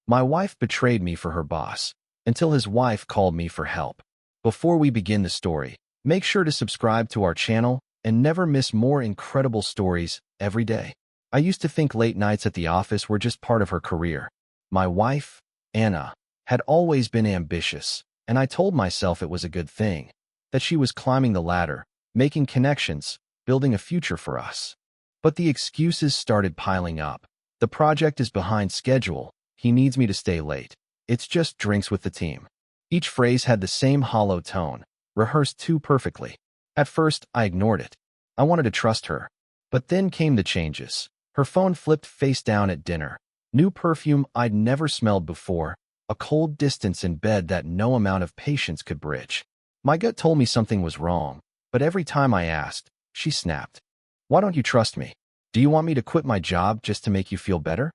My wife betrayed me for her boss, until his wife called me for help. Before we begin the story, make sure to subscribe to our channel and never miss more incredible stories every day. I used to think late nights at the office were just part of her career. My wife, Anna, had always been ambitious, and I told myself it was a good thing, that she was climbing the ladder, making connections, building a future for us. But the excuses started piling up. The project is behind schedule. He needs me to stay late. It's just drinks with the team. Each phrase had the same hollow tone, rehearsed too perfectly. At first, I ignored it. I wanted to trust her. But then came the changes. Her phone flipped face down at dinner. New perfume I'd never smelled before. A cold distance in bed that no amount of patience could bridge. My gut told me something was wrong, but every time I asked, she snapped. Why don't you trust me? Do you want me to quit my job just to make you feel better?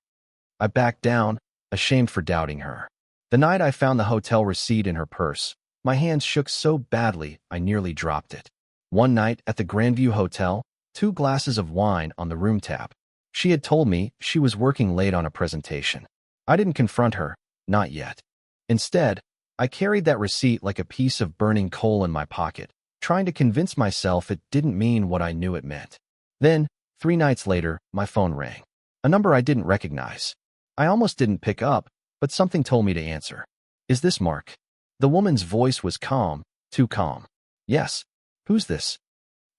I backed down, ashamed for doubting her. The night I found the hotel receipt in her purse, my hands shook so badly I nearly dropped it. One night at the Grandview Hotel, 2 glasses of wine on the room tap. She had told me she was working late on a presentation. I didn't confront her, not yet. Instead, I carried that receipt like a piece of burning coal in my pocket, trying to convince myself it didn't mean what I knew it meant. Then, 3 nights later, my phone rang. A number I didn't recognize. I almost didn't pick up, but something told me to answer. Is this Mark? The woman's voice was calm, too calm. Yes. Who's this?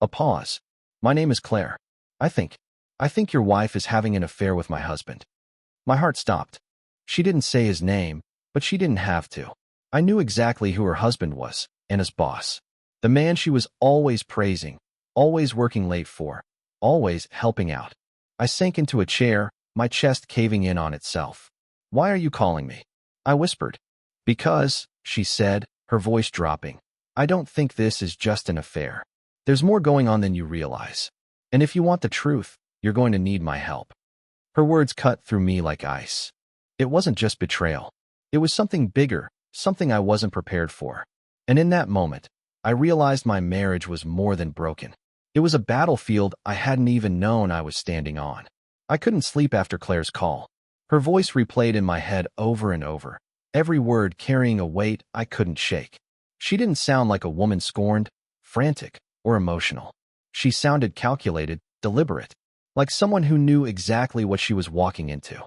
A pause. My name is Claire. I think your wife is having an affair with my husband. My heart stopped. She didn't say his name, but she didn't have to. I knew exactly who her husband was, Anna's boss. The man she was always praising, always working late for, always helping out. I sank into a chair, my chest caving in on itself. Why are you calling me? I whispered. Because, she said, her voice dropping. I don't think this is just an affair. There's more going on than you realize. And if you want the truth, you're going to need my help. Her words cut through me like ice. It wasn't just betrayal. It was something bigger, something I wasn't prepared for. And in that moment, I realized my marriage was more than broken. It was a battlefield I hadn't even known I was standing on. I couldn't sleep after Claire's call. Her voice replayed in my head over and over, every word carrying a weight I couldn't shake. She didn't sound like a woman scorned, frantic, or emotional. She sounded calculated, deliberate, like someone who knew exactly what she was walking into.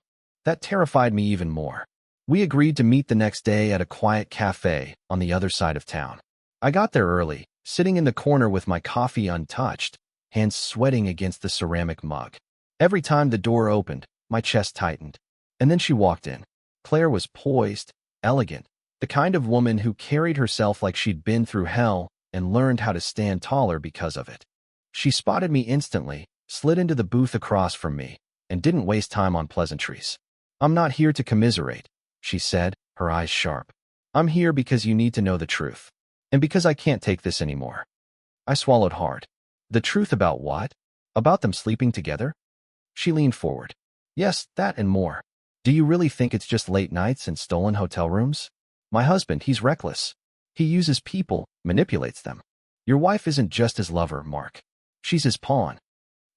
That terrified me even more. We agreed to meet the next day at a quiet cafe on the other side of town. I got there early, sitting in the corner with my coffee untouched, hands sweating against the ceramic mug. Every time the door opened, my chest tightened. And then she walked in. Claire was poised, elegant, the kind of woman who carried herself like she'd been through hell and learned how to stand taller because of it. She spotted me instantly, slid into the booth across from me, and didn't waste time on pleasantries. I'm not here to commiserate, she said, her eyes sharp. I'm here because you need to know the truth. And because I can't take this anymore. I swallowed hard. The truth about what? About them sleeping together? She leaned forward. Yes, that and more. Do you really think it's just late nights and stolen hotel rooms? My husband, he's reckless. He uses people, manipulates them. Your wife isn't just his lover, Mark. She's his pawn.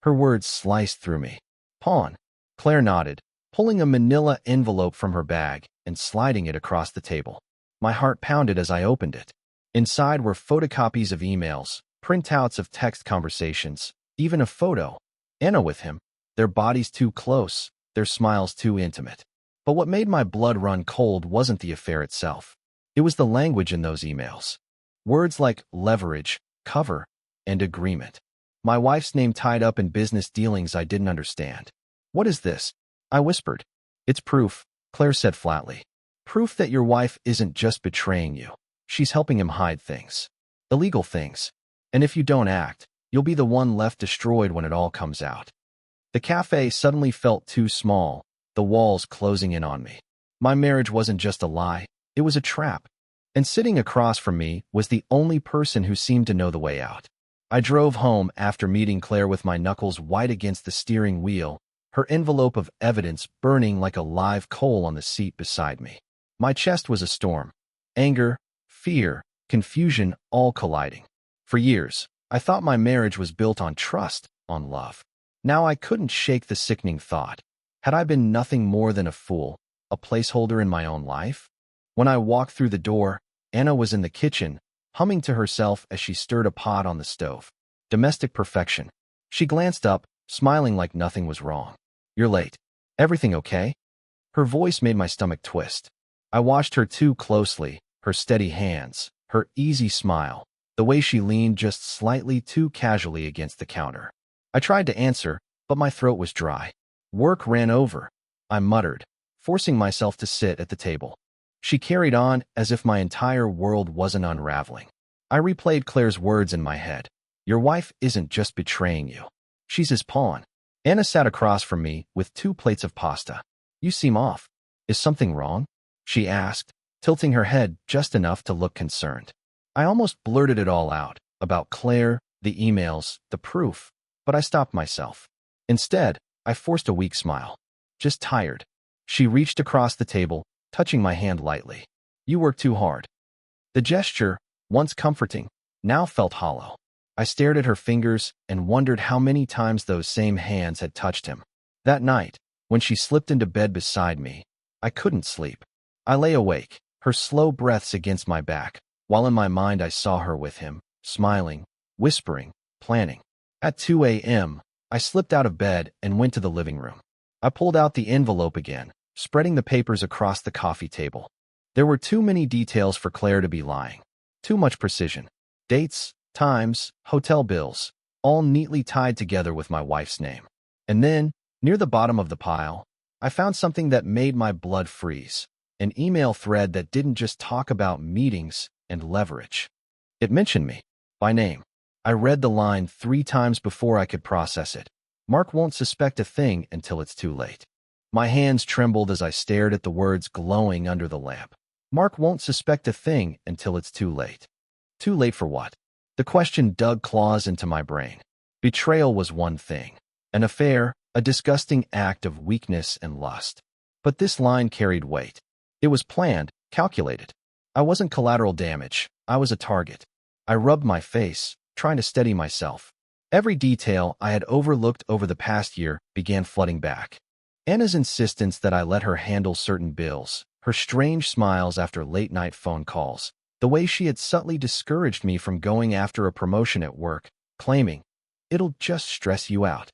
Her words sliced through me. Pawn. Claire nodded, pulling a manila envelope from her bag and sliding it across the table. My heart pounded as I opened it. Inside were photocopies of emails, printouts of text conversations, even a photo. Anna with him, their bodies too close, their smiles too intimate. But what made my blood run cold wasn't the affair itself. It was the language in those emails. Words like leverage, cover, and agreement. My wife's name tied up in business dealings I didn't understand. What is this? I whispered. It's proof, Claire said flatly. Proof that your wife isn't just betraying you. She's helping him hide things. Illegal things. And if you don't act, you'll be the one left destroyed when it all comes out. The cafe suddenly felt too small, the walls closing in on me. My marriage wasn't just a lie, it was a trap. And sitting across from me was the only person who seemed to know the way out. I drove home after meeting Claire with my knuckles white against the steering wheel, her envelope of evidence burning like a live coal on the seat beside me. My chest was a storm. Anger, fear, confusion, all colliding. For years, I thought my marriage was built on trust, on love. Now I couldn't shake the sickening thought. Had I been nothing more than a fool, a placeholder in my own life? When I walked through the door, Anna was in the kitchen, humming to herself as she stirred a pot on the stove. Domestic perfection. She glanced up, smiling like nothing was wrong. "You're late. Everything okay?" Her voice made my stomach twist. I watched her too closely, her steady hands, her easy smile, the way she leaned just slightly too casually against the counter. I tried to answer, but my throat was dry. "Work ran over," I muttered, forcing myself to sit at the table. She carried on as if my entire world wasn't unraveling. I replayed Claire's words in my head. "Your wife isn't just betraying you. She's his pawn." Anna sat across from me with 2 plates of pasta. "You seem off. Is something wrong?" she asked, tilting her head just enough to look concerned. I almost blurted it all out, about Claire, the emails, the proof, but I stopped myself. Instead, I forced a weak smile. "Just tired." She reached across the table, touching my hand lightly. "You work too hard." The gesture, once comforting, now felt hollow. I stared at her fingers and wondered how many times those same hands had touched him. That night, when she slipped into bed beside me, I couldn't sleep. I lay awake, her slow breaths against my back, while in my mind I saw her with him, smiling, whispering, planning. At 2 a.m., I slipped out of bed and went to the living room. I pulled out the envelope again, spreading the papers across the coffee table. There were too many details for Claire to be lying. Too much precision. Dates, times, hotel bills, all neatly tied together with my wife's name. And then, near the bottom of the pile, I found something that made my blood freeze. An email thread that didn't just talk about meetings and leverage. It mentioned me, by name. I read the line 3 times before I could process it. "Mark won't suspect a thing until it's too late." My hands trembled as I stared at the words glowing under the lamp. "Mark won't suspect a thing until it's too late." Too late for what? The question dug claws into my brain. Betrayal was one thing. An affair, a disgusting act of weakness and lust. But this line carried weight. It was planned, calculated. I wasn't collateral damage. I was a target. I rubbed my face, trying to steady myself. Every detail I had overlooked over the past year began flooding back. Anna's insistence that I let her handle certain bills, her strange smiles after late-night phone calls, the way she had subtly discouraged me from going after a promotion at work, claiming, "It'll just stress you out."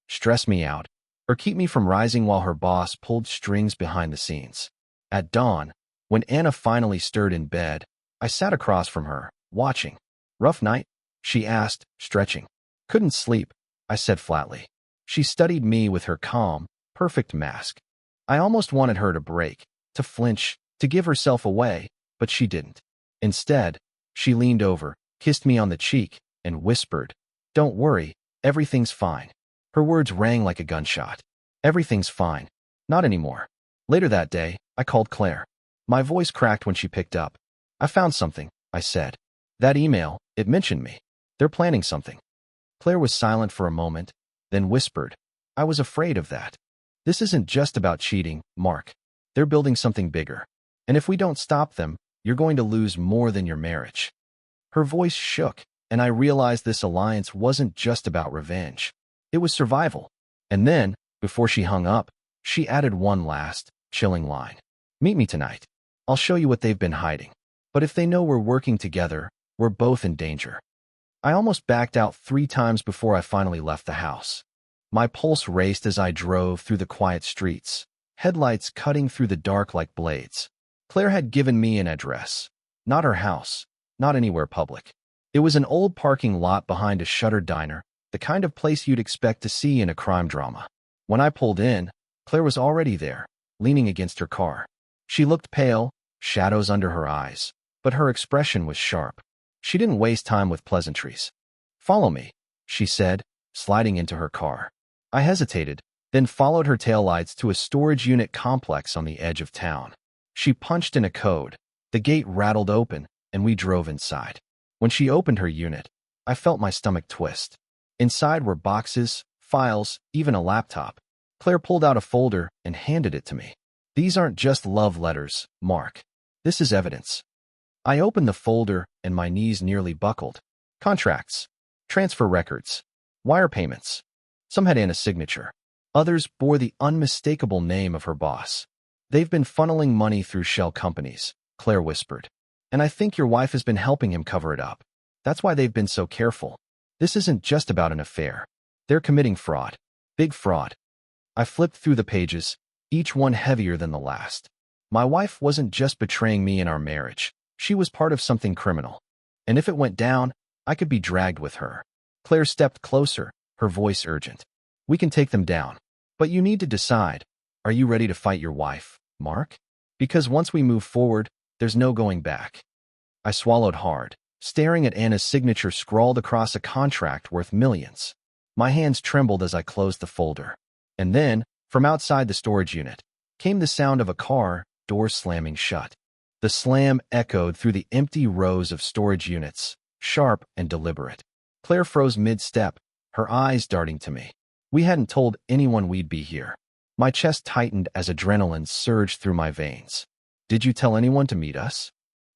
Stress me out, or keep me from rising while her boss pulled strings behind the scenes. At dawn, when Anna finally stirred in bed, I sat across from her, watching. "Rough night?" she asked, stretching. "Couldn't sleep," I said flatly. She studied me with her calm, perfect mask. I almost wanted her to break, to flinch, to give herself away, but she didn't. Instead, she leaned over, kissed me on the cheek, and whispered, "Don't worry, everything's fine." Her words rang like a gunshot. Everything's fine. Not anymore. Later that day, I called Claire. My voice cracked when she picked up. "I found something," I said. "That email, it mentioned me. They're planning something." Claire was silent for a moment, then whispered, "I was afraid of that. This isn't just about cheating, Mark. They're building something bigger. And if we don't stop them, you're going to lose more than your marriage." Her voice shook, and I realized this alliance wasn't just about revenge. It was survival. And then, before she hung up, she added one last, chilling line. "Meet me tonight. I'll show you what they've been hiding. But if they know we're working together, we're both in danger." I almost backed out 3 times before I finally left the house. My pulse raced as I drove through the quiet streets, headlights cutting through the dark like blades. Claire had given me an address. Not her house, not anywhere public. It was an old parking lot behind a shuttered diner, the kind of place you'd expect to see in a crime drama. When I pulled in, Claire was already there, leaning against her car. She looked pale, shadows under her eyes, but her expression was sharp. She didn't waste time with pleasantries. "Follow me," she said, sliding into her car. I hesitated, then followed her taillights to a storage unit complex on the edge of town. She punched in a code. The gate rattled open, and we drove inside. When she opened her unit, I felt my stomach twist. Inside were boxes, files, even a laptop. Claire pulled out a folder and handed it to me. "These aren't just love letters, Mark. This is evidence." I opened the folder and my knees nearly buckled. Contracts, transfer records, wire payments. Some had Anna's signature. Others bore the unmistakable name of her boss. They've been funneling money through shell companies, Claire whispered. And I think your wife has been helping him cover it up. That's why they've been so careful. This isn't just about an affair. They're committing fraud. Big fraud. I flipped through the pages, each one heavier than the last. My wife wasn't just betraying me in our marriage. She was part of something criminal. And if it went down, I could be dragged with her. Claire stepped closer, her voice urgent. We can take them down. But you need to decide. Are you ready to fight your wife, Mark? Because once we move forward, there's no going back. I swallowed hard, staring at Anna's signature scrawled across a contract worth millions. My hands trembled as I closed the folder. And then, from outside the storage unit, came the sound of a car, door slamming shut. The slam echoed through the empty rows of storage units, sharp and deliberate. Claire froze mid-step, her eyes darting to me. We hadn't told anyone we'd be here. My chest tightened as adrenaline surged through my veins. Did you tell anyone to meet us?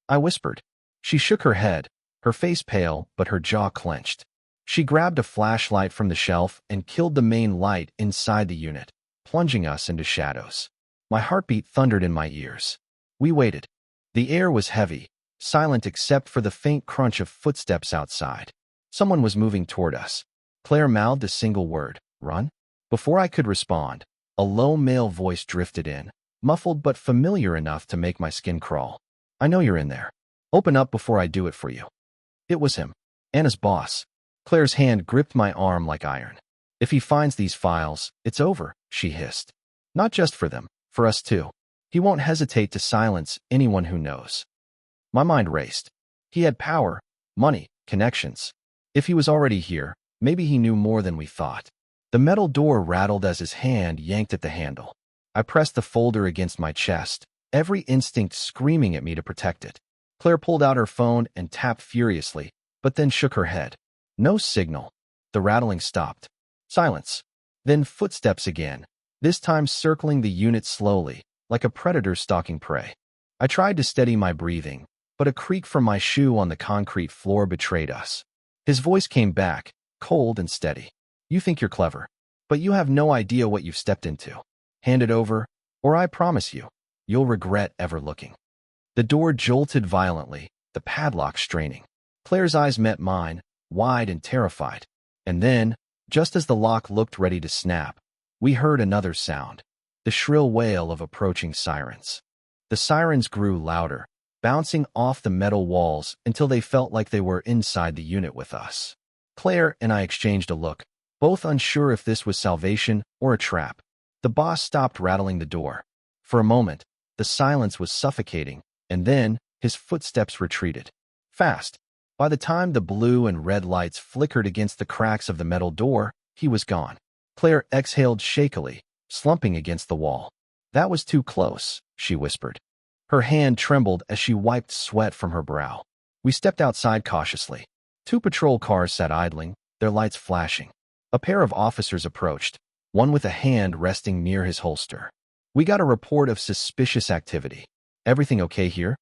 I whispered. She shook her head, her face pale but her jaw clenched. She grabbed a flashlight from the shelf and killed the main light inside the unit, plunging us into shadows. My heartbeat thundered in my ears. We waited. The air was heavy, silent except for the faint crunch of footsteps outside. Someone was moving toward us. Claire mouthed a single word, "Run." Before I could respond, a low male voice drifted in, muffled but familiar enough to make my skin crawl. I know you're in there. Open up before I do it for you. It was him, Anna's boss. Claire's hand gripped my arm like iron. If he finds these files, it's over, she hissed. Not just for them, for us too. He won't hesitate to silence anyone who knows. My mind raced. He had power, money, connections. If he was already here, maybe he knew more than we thought. The metal door rattled as his hand yanked at the handle. I pressed the folder against my chest, every instinct screaming at me to protect it. Claire pulled out her phone and tapped furiously, but then shook her head. No signal. The rattling stopped. Silence. Then footsteps again, this time circling the unit slowly, like a predator stalking prey. I tried to steady my breathing, but a creak from my shoe on the concrete floor betrayed us. His voice came back, cold and steady. You think you're clever, but you have no idea what you've stepped into. Hand it over, or I promise you, you'll regret ever looking. The door jolted violently, the padlock straining. Claire's eyes met mine, wide and terrified. And then, just as the lock looked ready to snap, we heard another sound, the shrill wail of approaching sirens. The sirens grew louder, bouncing off the metal walls until they felt like they were inside the unit with us. Claire and I exchanged a look, both unsure if this was salvation or a trap. The boss stopped rattling the door. For a moment, the silence was suffocating, and then his footsteps retreated. Fast. By the time the blue and red lights flickered against the cracks of the metal door, he was gone. Claire exhaled shakily, slumping against the wall. That was too close, she whispered. Her hand trembled as she wiped sweat from her brow. We stepped outside cautiously. 2 patrol cars sat idling, their lights flashing. A pair of officers approached, one with a hand resting near his holster. We got a report of suspicious activity. Everything okay here?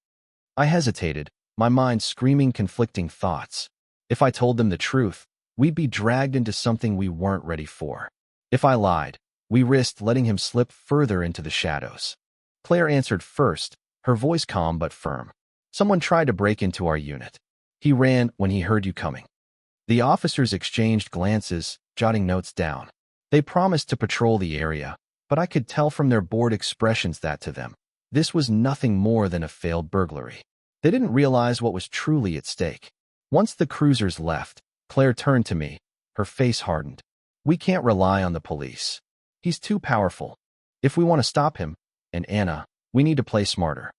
I hesitated, my mind screaming conflicting thoughts. If I told them the truth, we'd be dragged into something we weren't ready for. If I lied, we risked letting him slip further into the shadows. Claire answered first, her voice calm but firm. Someone tried to break into our unit. He ran when he heard you coming. The officers exchanged glances, jotting notes down. They promised to patrol the area, but I could tell from their bored expressions that to them, this was nothing more than a failed burglary. They didn't realize what was truly at stake. Once the cruisers left, Claire turned to me, her face hardened. We can't rely on the police. He's too powerful. If we want to stop him, and Anna, we need to play smarter.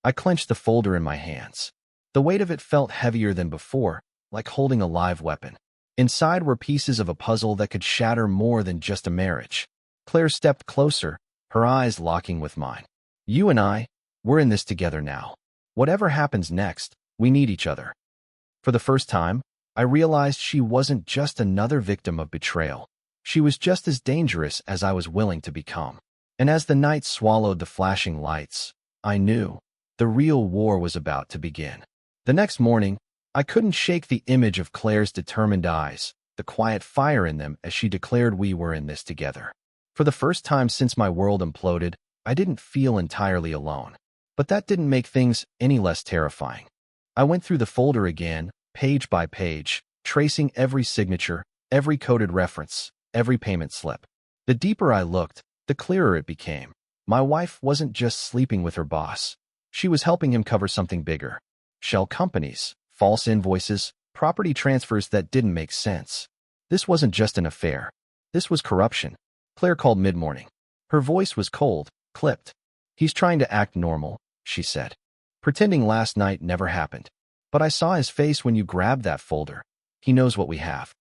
I clenched the folder in my hands. The weight of it felt heavier than before, like holding a live weapon. Inside were pieces of a puzzle that could shatter more than just a marriage. Claire stepped closer, her eyes locking with mine. You and I, we're in this together now. Whatever happens next, we need each other. For the first time, I realized she wasn't just another victim of betrayal. She was just as dangerous as I was willing to become. And as the night swallowed the flashing lights, I knew the real war was about to begin. The next morning, I couldn't shake the image of Claire's determined eyes, the quiet fire in them as she declared we were in this together. For the first time since my world imploded, I didn't feel entirely alone. But that didn't make things any less terrifying. I went through the folder again, page by page, tracing every signature, every coded reference, every payment slip. The deeper I looked, the clearer it became. My wife wasn't just sleeping with her boss. She was helping him cover something bigger. Shell companies, false invoices, property transfers that didn't make sense. This wasn't just an affair. This was corruption. Claire called mid-morning. Her voice was cold, clipped. "He's trying to act normal," she said, "pretending last night never happened. But I saw his face when you grabbed that folder. He knows what we have."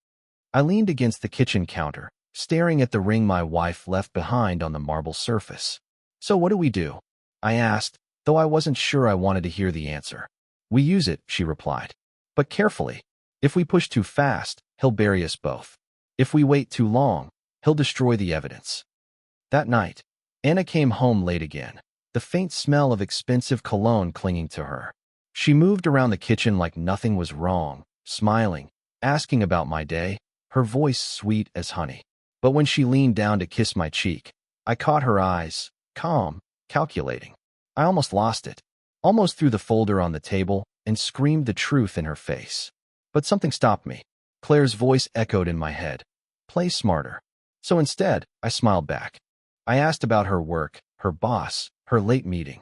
I leaned against the kitchen counter, staring at the ring my wife left behind on the marble surface. "So what do we do?" I asked, though I wasn't sure I wanted to hear the answer. "We use it," she replied. "But carefully. If we push too fast, he'll bury us both. If we wait too long, he'll destroy the evidence." That night, Anna came home late again, the faint smell of expensive cologne clinging to her. She moved around the kitchen like nothing was wrong, smiling, asking about my day, her voice sweet as honey. But when she leaned down to kiss my cheek, I caught her eyes, calm, calculating. I almost lost it, almost threw the folder on the table and screamed the truth in her face. But something stopped me. Claire's voice echoed in my head. "Play smarter." So instead, I smiled back. I asked about her work, her boss, her late meeting.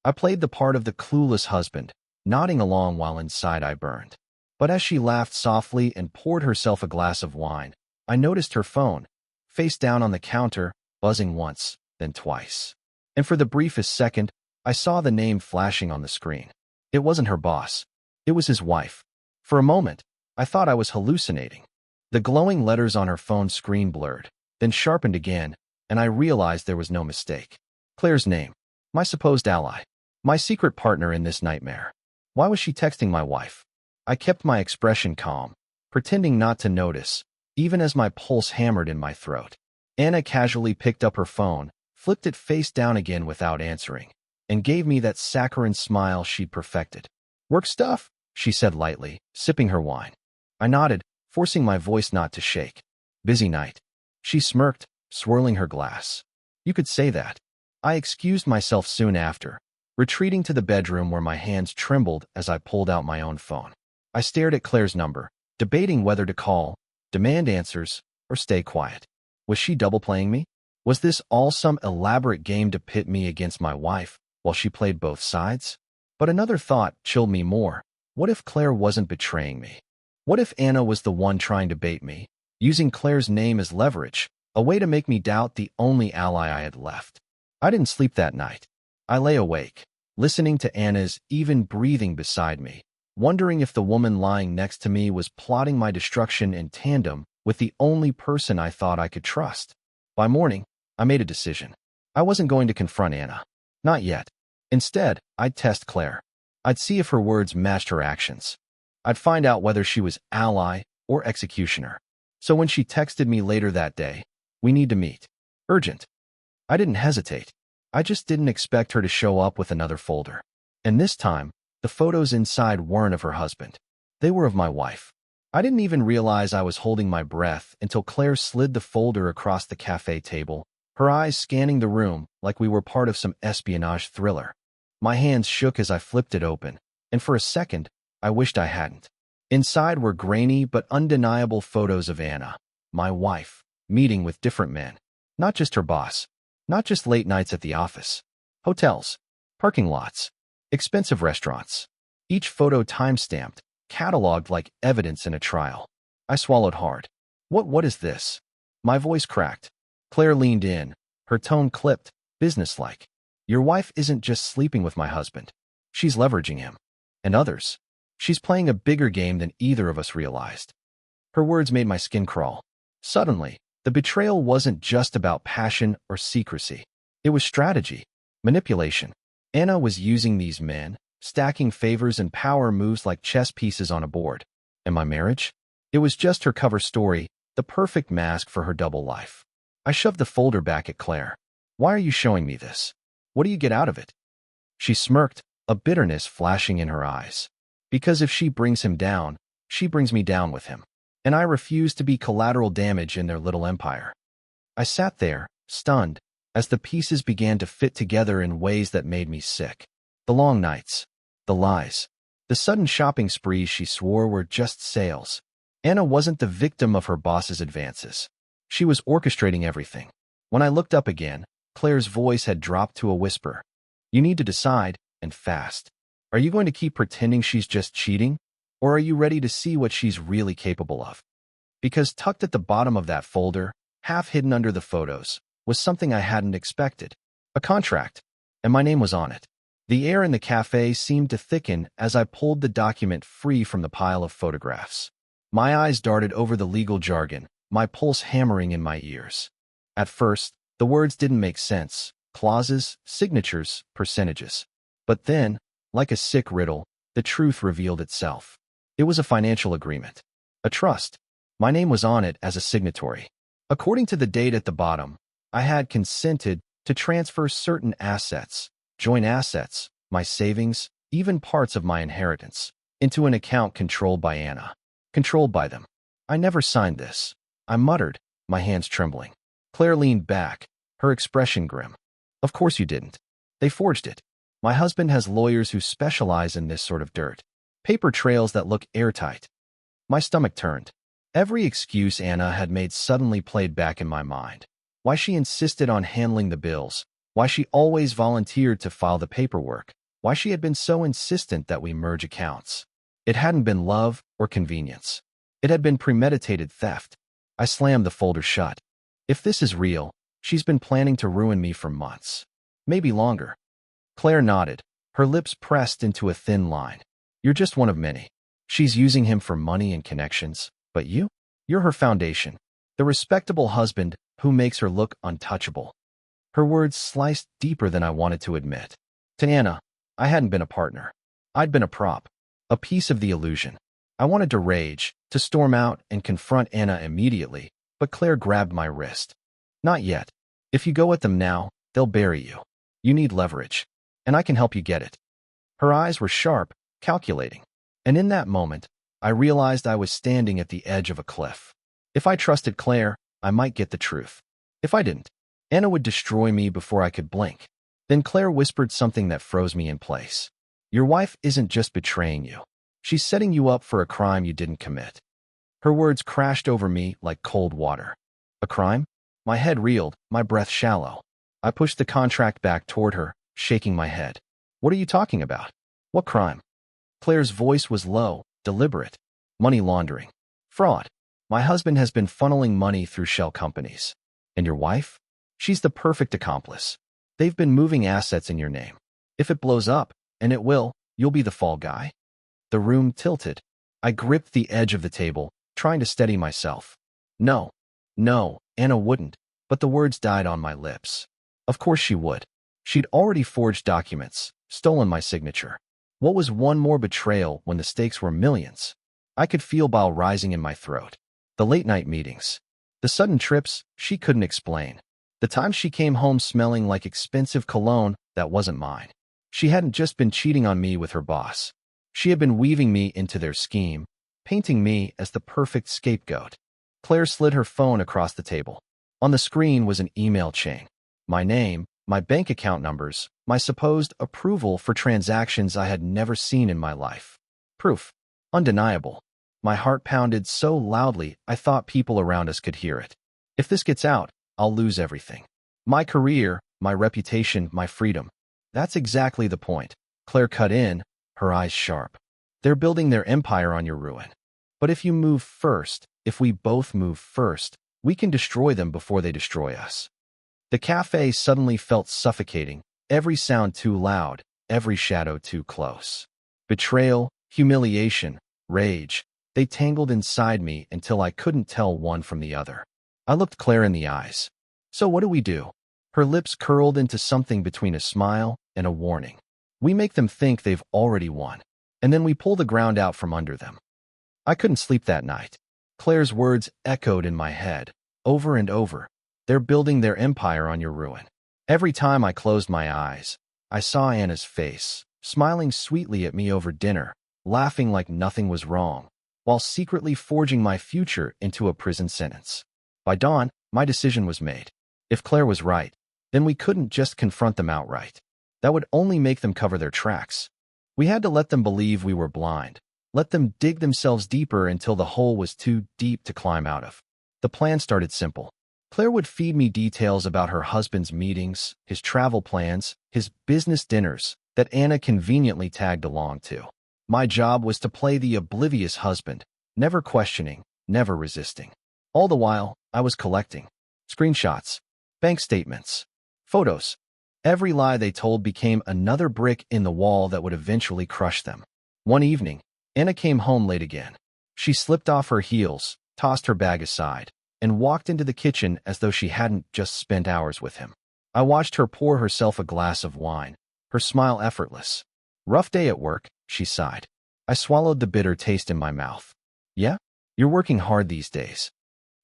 I played the part of the clueless husband, nodding along while inside I burned. But as she laughed softly and poured herself a glass of wine, I noticed her phone, face down on the counter, buzzing once, then twice. And for the briefest second, I saw the name flashing on the screen. It wasn't her boss. It was his wife. For a moment, I thought I was hallucinating. The glowing letters on her phone screen blurred, then sharpened again, and I realized there was no mistake. Claire's name. My supposed ally. My secret partner in this nightmare. Why was she texting my wife? I kept my expression calm, pretending not to notice, even as my pulse hammered in my throat. Anna casually picked up her phone, flipped it face down again without answering, and gave me that saccharine smile she'd perfected. "Work stuff?" she said lightly, sipping her wine. I nodded, forcing my voice not to shake. "Busy night." She smirked, swirling her glass. "You could say that." I excused myself soon after, retreating to the bedroom where my hands trembled as I pulled out my own phone. I stared at Claire's number, debating whether to call, demand answers, or stay quiet. Was she double-playing me? Was this all some elaborate game to pit me against my wife while she played both sides? But another thought chilled me more. What if Claire wasn't betraying me? What if Anna was the one trying to bait me, using Claire's name as leverage, a way to make me doubt the only ally I had left? I didn't sleep that night. I lay awake, listening to Anna's even breathing beside me, wondering if the woman lying next to me was plotting my destruction in tandem with the only person I thought I could trust. By morning, I made a decision. I wasn't going to confront Anna. Not yet. Instead, I'd test Claire. I'd see if her words matched her actions. I'd find out whether she was ally or executioner. So when she texted me later that day, "We need to meet. Urgent." I didn't hesitate. I just didn't expect her to show up with another folder. And this time, the photos inside weren't of her husband. They were of my wife. I didn't even realize I was holding my breath until Claire slid the folder across the cafe table, her eyes scanning the room like we were part of some espionage thriller. My hands shook as I flipped it open, and for a second, I wished I hadn't. Inside were grainy but undeniable photos of Anna, my wife, meeting with different men. Not just her boss. Not just late nights at the office. Hotels. Parking lots. Expensive restaurants. Each photo time-stamped, cataloged like evidence in a trial. I swallowed hard. What is this?" My voice cracked. Claire leaned in, her tone clipped, businesslike. "Your wife isn't just sleeping with my husband. She's leveraging him. And others. She's playing a bigger game than either of us realized." Her words made my skin crawl. Suddenly, the betrayal wasn't just about passion or secrecy. It was strategy, manipulation. Anna was using these men, stacking favors and power moves like chess pieces on a board. And my marriage? It was just her cover story, the perfect mask for her double life. I shoved the folder back at Claire. "Why are you showing me this? What do you get out of it?" She smirked, a bitterness flashing in her eyes. "Because if she brings him down, she brings me down with him. And I refuse to be collateral damage in their little empire." I sat there, stunned, as the pieces began to fit together in ways that made me sick. The long nights, the lies, the sudden shopping sprees she swore were just sales. Anna wasn't the victim of her boss's advances. She was orchestrating everything. When I looked up again, Claire's voice had dropped to a whisper. You need to decide, and fast. Are you going to keep pretending she's just cheating? Or are you ready to see what she's really capable of? Because tucked at the bottom of that folder, half hidden under the photos, was something I hadn't expected. A contract. And my name was on it. The air in the cafe seemed to thicken as I pulled the document free from the pile of photographs. My eyes darted over the legal jargon, my pulse hammering in my ears. At first, the words didn't make sense. Clauses, signatures, percentages. But then, like a sick riddle, the truth revealed itself. It was a financial agreement. A trust. My name was on it as a signatory. According to the date at the bottom, I had consented to transfer certain assets, joint assets, my savings, even parts of my inheritance, into an account controlled by Anna. Controlled by them. I never signed this. I muttered, my hands trembling. Claire leaned back, her expression grim. Of course you didn't. They forged it. My husband has lawyers who specialize in this sort of dirt. Paper trails that look airtight. My stomach turned. Every excuse Anna had made suddenly played back in my mind. Why she insisted on handling the bills. Why she always volunteered to file the paperwork. Why she had been so insistent that we merge accounts. It hadn't been love or convenience. It had been premeditated theft. I slammed the folder shut. If this is real, she's been planning to ruin me for months. Maybe longer. Claire nodded, her lips pressed into a thin line. You're just one of many. She's using him for money and connections, but you? You're her foundation. The respectable husband who makes her look untouchable. Her words sliced deeper than I wanted to admit. To Anna, I hadn't been a partner. I'd been a prop. A piece of the illusion. I wanted to rage, to storm out and confront Anna immediately, but Claire grabbed my wrist. Not yet. If you go at them now, they'll bury you. You need leverage, and I can help you get it. Her eyes were sharp, calculating, and in that moment, I realized I was standing at the edge of a cliff. If I trusted Claire, I might get the truth. If I didn't, Anna would destroy me before I could blink. Then Claire whispered something that froze me in place. Your wife isn't just betraying you. She's setting you up for a crime you didn't commit. Her words crashed over me like cold water. A crime? My head reeled, my breath shallow. I pushed the contract back toward her, shaking my head. What are you talking about? What crime? Claire's voice was low, deliberate. Money laundering. Fraud. My husband has been funneling money through shell companies. And your wife? She's the perfect accomplice. They've been moving assets in your name. If it blows up, and it will, you'll be the fall guy. The room tilted. I gripped the edge of the table, trying to steady myself. No, Anna wouldn't, but the words died on my lips. Of course she would. She'd already forged documents, stolen my signature. What was one more betrayal when the stakes were millions? I could feel bile rising in my throat. The late-night meetings. The sudden trips she couldn't explain. The times she came home smelling like expensive cologne that wasn't mine. She hadn't just been cheating on me with her boss. She had been weaving me into their scheme, painting me as the perfect scapegoat. Claire slid her phone across the table. On the screen was an email chain. My name, my bank account numbers, my supposed approval for transactions I had never seen in my life. Proof. Undeniable. My heart pounded so loudly I thought people around us could hear it. If this gets out, I'll lose everything. My career, my reputation, my freedom. That's exactly the point. Claire cut in, her eyes sharp. They're building their empire on your ruin. But if you move first, if we both move first, we can destroy them before they destroy us. The cafe suddenly felt suffocating, every sound too loud, every shadow too close. Betrayal, humiliation, rage, they tangled inside me until I couldn't tell one from the other. I looked Claire in the eyes. So what do we do? Her lips curled into something between a smile and a warning. We make them think they've already won, and then we pull the ground out from under them. I couldn't sleep that night. Claire's words echoed in my head, over and over. They're building their empire on your ruin. Every time I closed my eyes, I saw Anna's face, smiling sweetly at me over dinner, laughing like nothing was wrong, while secretly forging my future into a prison sentence. By dawn, my decision was made. If Claire was right, then we couldn't just confront them outright. That would only make them cover their tracks. We had to let them believe we were blind, let them dig themselves deeper until the hole was too deep to climb out of. The plan started simple. Claire would feed me details about her husband's meetings, his travel plans, his business dinners that Anna conveniently tagged along to. My job was to play the oblivious husband, never questioning, never resisting. All the while, I was collecting screenshots, bank statements, photos. Every lie they told became another brick in the wall that would eventually crush them. One evening, Anna came home late again. She slipped off her heels, tossed her bag aside, and walked into the kitchen as though she hadn't just spent hours with him. I watched her pour herself a glass of wine, her smile effortless. "Rough day at work," she sighed. I swallowed the bitter taste in my mouth. "Yeah? You're working hard these days."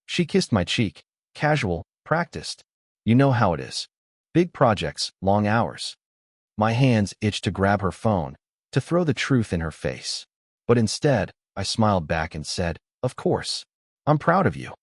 She kissed my cheek. "Casual, practiced. You know how it is. Big projects, long hours." My hands itched to grab her phone, to throw the truth in her face. But instead, I smiled back and said, "Of course. I'm proud of you."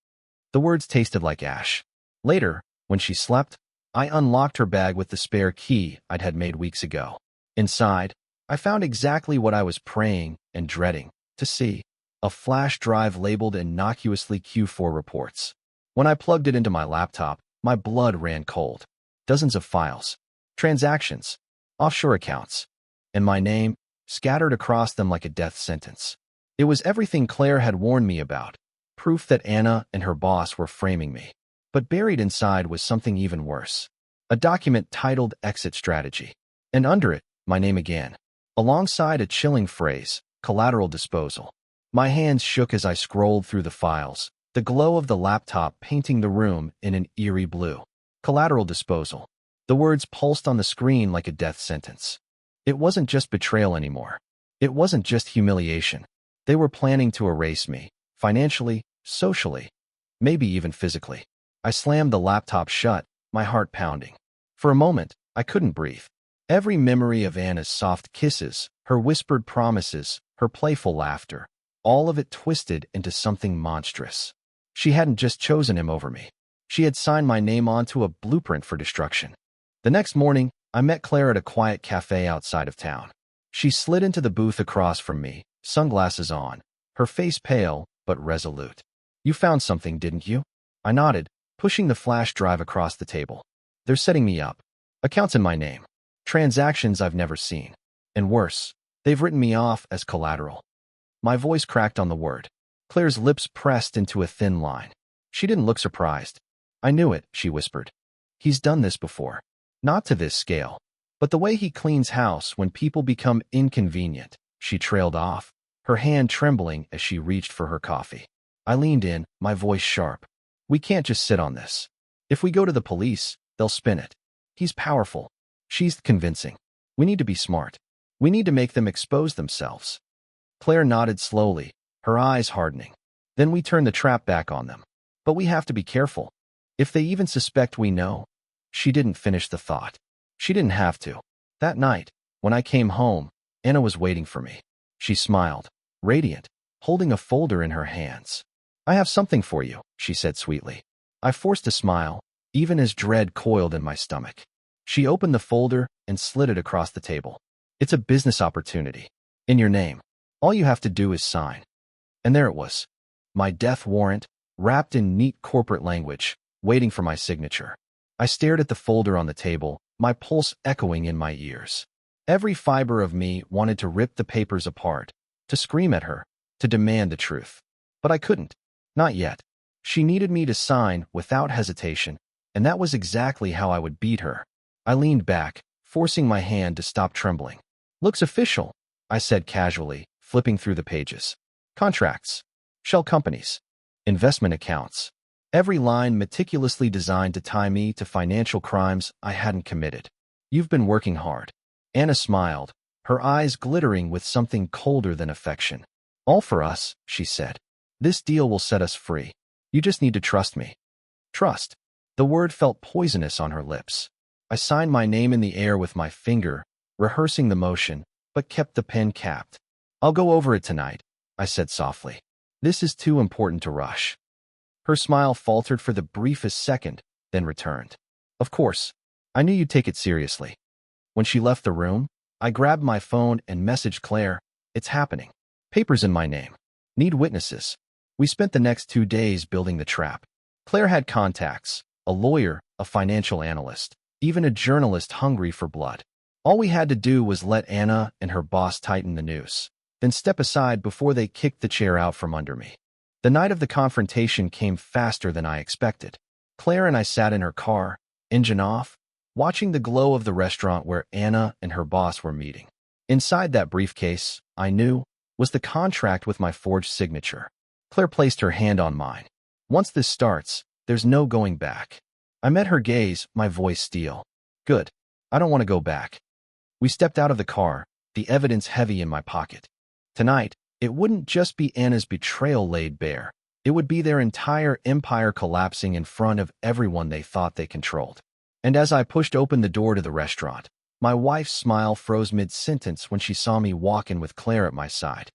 The words tasted like ash. Later, when she slept, I unlocked her bag with the spare key I'd had made weeks ago. Inside, I found exactly what I was praying and dreading to see: a flash drive labeled innocuously Q4 reports. When I plugged it into my laptop, my blood ran cold. Dozens of files, transactions, offshore accounts, and my name scattered across them like a death sentence. It was everything Claire had warned me about, proof that Anna and her boss were framing me. But buried inside was something even worse. A document titled Exit Strategy. And under it, my name again, alongside a chilling phrase, collateral disposal. My hands shook as I scrolled through the files, the glow of the laptop painting the room in an eerie blue. Collateral disposal. The words pulsed on the screen like a death sentence. It wasn't just betrayal anymore. It wasn't just humiliation. They were planning to erase me, financially, socially, maybe even physically. I slammed the laptop shut, my heart pounding. For a moment, I couldn't breathe. Every memory of Anna's soft kisses, her whispered promises, her playful laughter, all of it twisted into something monstrous. She hadn't just chosen him over me. She had signed my name onto a blueprint for destruction. The next morning, I met Claire at a quiet cafe outside of town. She slid into the booth across from me, sunglasses on, her face pale but resolute. "You found something, didn't you?" I nodded, pushing the flash drive across the table. "They're setting me up. Accounts in my name. Transactions I've never seen. And worse, they've written me off as collateral." My voice cracked on the word. Claire's lips pressed into a thin line. She didn't look surprised. "I knew it," she whispered. "He's done this before. Not to this scale. But the way he cleans house when people become inconvenient." She trailed off, her hand trembling as she reached for her coffee. I leaned in, my voice sharp. "We can't just sit on this. If we go to the police, they'll spin it. He's powerful. She's convincing. We need to be smart. We need to make them expose themselves." Claire nodded slowly, her eyes hardening. "Then we turn the trap back on them. But we have to be careful. If they even suspect we know." She didn't finish the thought. She didn't have to. That night, when I came home, Anna was waiting for me. She smiled, radiant, holding a folder in her hands. "I have something for you," she said sweetly. I forced a smile, even as dread coiled in my stomach. She opened the folder and slid it across the table. "It's a business opportunity. In your name. All you have to do is sign." And there it was. My death warrant, wrapped in neat corporate language, waiting for my signature. I stared at the folder on the table, my pulse echoing in my ears. Every fiber of me wanted to rip the papers apart, to scream at her, to demand the truth. But I couldn't. Not yet. She needed me to sign without hesitation, and that was exactly how I would beat her. I leaned back, forcing my hand to stop trembling. "Looks official," I said casually, flipping through the pages. Contracts. Shell companies. Investment accounts. Every line meticulously designed to tie me to financial crimes I hadn't committed. "You've been working hard." Anna smiled, her eyes glittering with something colder than affection. "All for us," she said. "This deal will set us free. You just need to trust me." Trust. The word felt poisonous on her lips. I signed my name in the air with my finger, rehearsing the motion, but kept the pen capped. "I'll go over it tonight," I said softly. "This is too important to rush." Her smile faltered for the briefest second, then returned. "Of course. I knew you'd take it seriously. When she left the room, I grabbed my phone and messaged Claire, "It's happening. Papers in my name. Need witnesses." We spent the next 2 days building the trap. Claire had contacts, a lawyer, a financial analyst, even a journalist hungry for blood. All we had to do was let Anna and her boss tighten the noose, then step aside before they kicked the chair out from under me. The night of the confrontation came faster than I expected. Claire and I sat in her car, engine off, watching the glow of the restaurant where Anna and her boss were meeting. Inside that briefcase, I knew, was the contract with my forged signature. Claire placed her hand on mine. "Once this starts, there's no going back." I met her gaze, my voice steel. "Good. I don't want to go back." We stepped out of the car, the evidence heavy in my pocket. Tonight, it wouldn't just be Anna's betrayal laid bare. It would be their entire empire collapsing in front of everyone they thought they controlled. And as I pushed open the door to the restaurant, my wife's smile froze mid-sentence when she saw me walk in with Claire at my side.